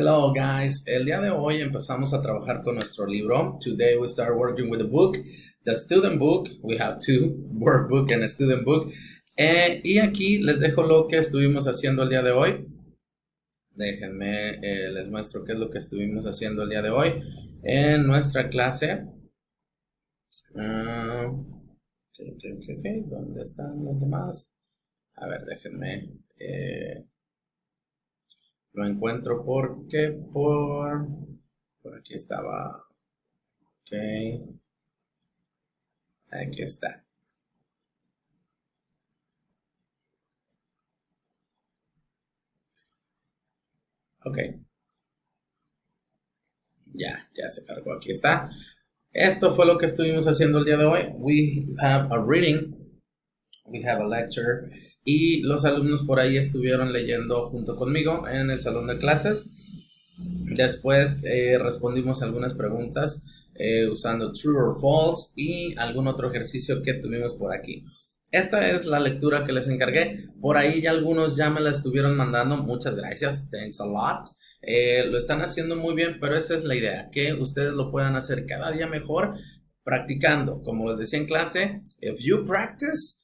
Hello guys, el día de hoy empezamos a trabajar con nuestro libro. Today we start working with the book, the student book. We have two, workbook and a student book. Y aquí les dejo lo que estuvimos haciendo el día de hoy. Déjenme, les muestro qué es lo que estuvimos haciendo el día de hoy en nuestra clase. ¿Dónde están los demás? A ver, déjenme... lo encuentro porque por aquí estaba. Ok. Aquí está. Ok. Ya se cargó. Aquí está. Esto fue lo que estuvimos haciendo el día de hoy. We have a reading. We have a lecture. Y los alumnos por ahí estuvieron leyendo junto conmigo en el salón de clases. Después respondimos algunas preguntas usando true or false y algún otro ejercicio que tuvimos por aquí. Esta es la lectura que les encargué. Por ahí ya algunos ya me la estuvieron mandando. Muchas gracias. Thanks a lot. Lo están haciendo muy bien, pero esa es la idea, que ustedes lo puedan hacer cada día mejor practicando. Como les decía en clase, if you practice,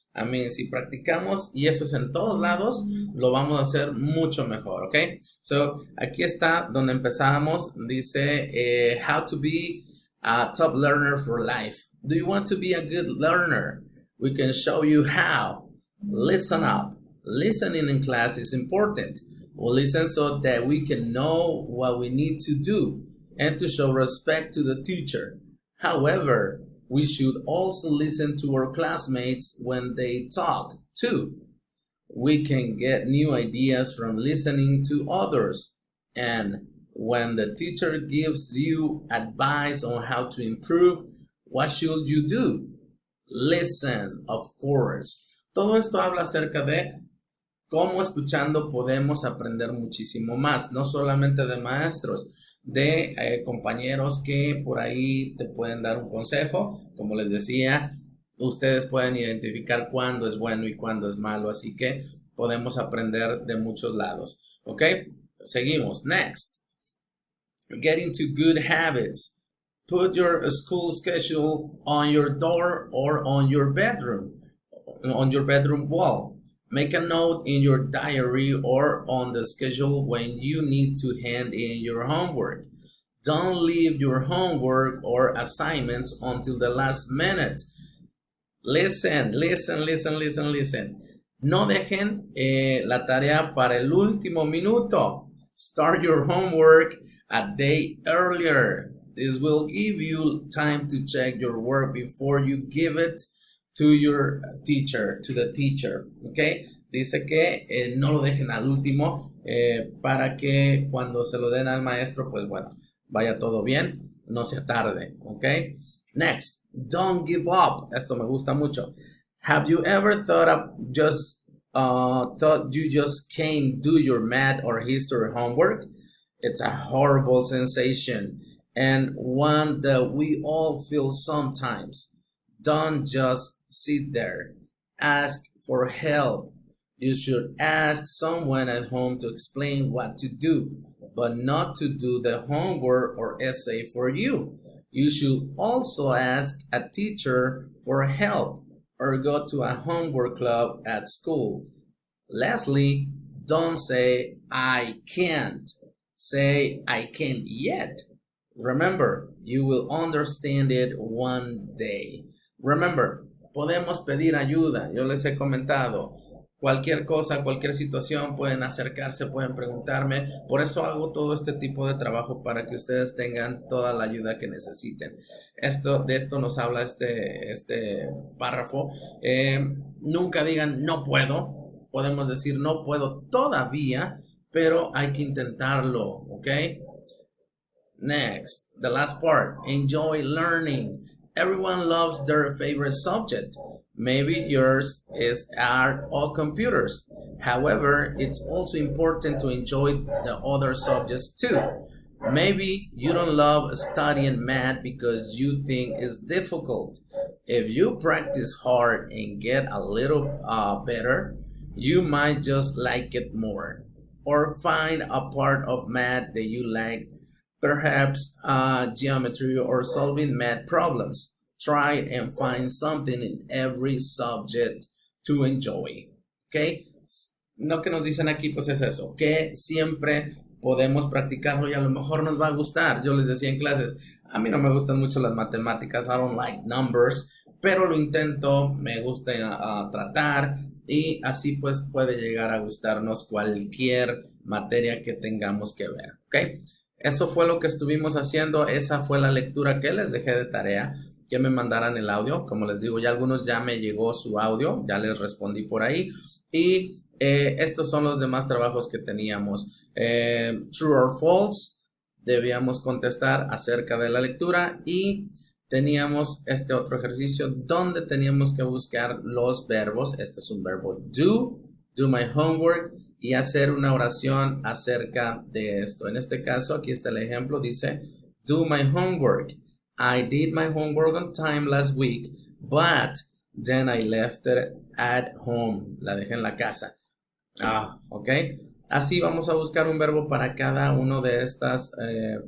si practicamos, y eso es en todos lados, lo vamos a hacer mucho mejor, ¿ok? So, aquí está donde empezamos. Dice, how to be a top learner for life. Do you want to be a good learner? We can show you how. Listen up. Listening in class is important. We'll listen so that we can know what we need to do and to show respect to the teacher. However, we should also listen to our classmates when they talk too. We can get new ideas from listening to others. And when the teacher gives you advice on how to improve, what should you do? Listen, of course. Todo esto habla acerca de cómo escuchando podemos aprender muchísimo más, no solamente de maestros, de compañeros que por ahí te pueden dar un consejo. Como les decía, ustedes pueden identificar cuándo es bueno y cuándo es malo, así que podemos aprender de muchos lados. ¿Ok? Seguimos. Next. Get into good habits. Put your school schedule on your door or on your bedroom wall. Make a note in your diary or on the schedule when you need to hand in your homework. Don't leave your homework or assignments until the last minute. Listen. No dejen la tarea para el último minuto. Start your homework a day earlier. This will give you time to check your work before you give it to your teacher, to the teacher, ¿ok? Dice que no lo dejen al último para que cuando se lo den al maestro, pues bueno, vaya todo bien, no se tarde, ¿ok? Next, don't give up. Esto me gusta mucho. Have you ever thought you just can't do your math or history homework? It's a horrible sensation and one that we all feel sometimes. Don't just sit there. Ask for help. You should ask someone at home to explain what to do, but not to do the homework or essay for you. You should also ask a teacher for help or go to a homework club at school. Lastly, don't say, I can't. Say, I can't yet. Remember, you will understand it one day. Remember, podemos pedir ayuda. Yo les he comentado, cualquier cosa, cualquier situación, pueden acercarse, pueden preguntarme. Por eso hago todo este tipo de trabajo, para que ustedes tengan toda la ayuda que necesiten. De esto nos habla este párrafo. Nunca digan no puedo. Podemos decir no puedo todavía, pero hay que intentarlo, ¿ok? Next, the last part, enjoy learning. Everyone loves their favorite subject. Maybe yours is art or computers. However, it's also important to enjoy the other subjects too. Maybe you don't love studying math because you think it's difficult. If you practice hard and get a little better, you might just like it more. or find a part of math that you like, perhaps geometry or solving math problems. Try and find something in every subject to enjoy. ¿Ok? Lo que nos dicen aquí pues es eso, que siempre podemos practicarlo y a lo mejor nos va a gustar. Yo les decía en clases, a mí no me gustan mucho las matemáticas, I don't like numbers, pero lo intento, me gusta tratar y así pues puede llegar a gustarnos cualquier materia que tengamos que ver, ¿ok? Eso fue lo que estuvimos haciendo, esa fue la lectura que les dejé de tarea, que me mandaran el audio. Como les digo, ya algunos ya me llegó su audio, ya les respondí por ahí y estos son los demás trabajos que teníamos. True or false, debíamos contestar acerca de la lectura y teníamos este otro ejercicio donde teníamos que buscar los verbos. Este es un verbo do my homework y hacer una oración acerca de esto. En este caso, aquí está el ejemplo, dice, do my homework. I did my homework on time last week, but then I left it at home. La dejé en la casa. Ok. Así vamos a buscar un verbo para cada una de estas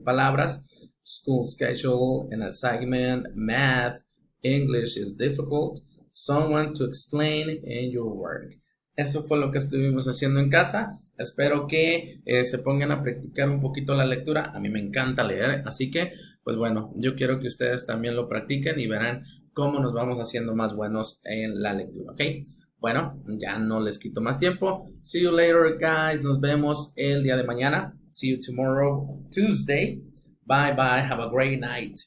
palabras. School schedule, an assignment, math, English is difficult, someone to explain in your work. Eso fue lo que estuvimos haciendo en casa. Espero que se pongan a practicar un poquito la lectura. A mí me encanta leer, así que, pues bueno, yo quiero que ustedes también lo practiquen y verán cómo nos vamos haciendo más buenos en la lectura, ¿ok? Bueno, ya no les quito más tiempo. See you later, guys. Nos vemos el día de mañana. See you tomorrow, Tuesday. Bye, bye. Have a great night.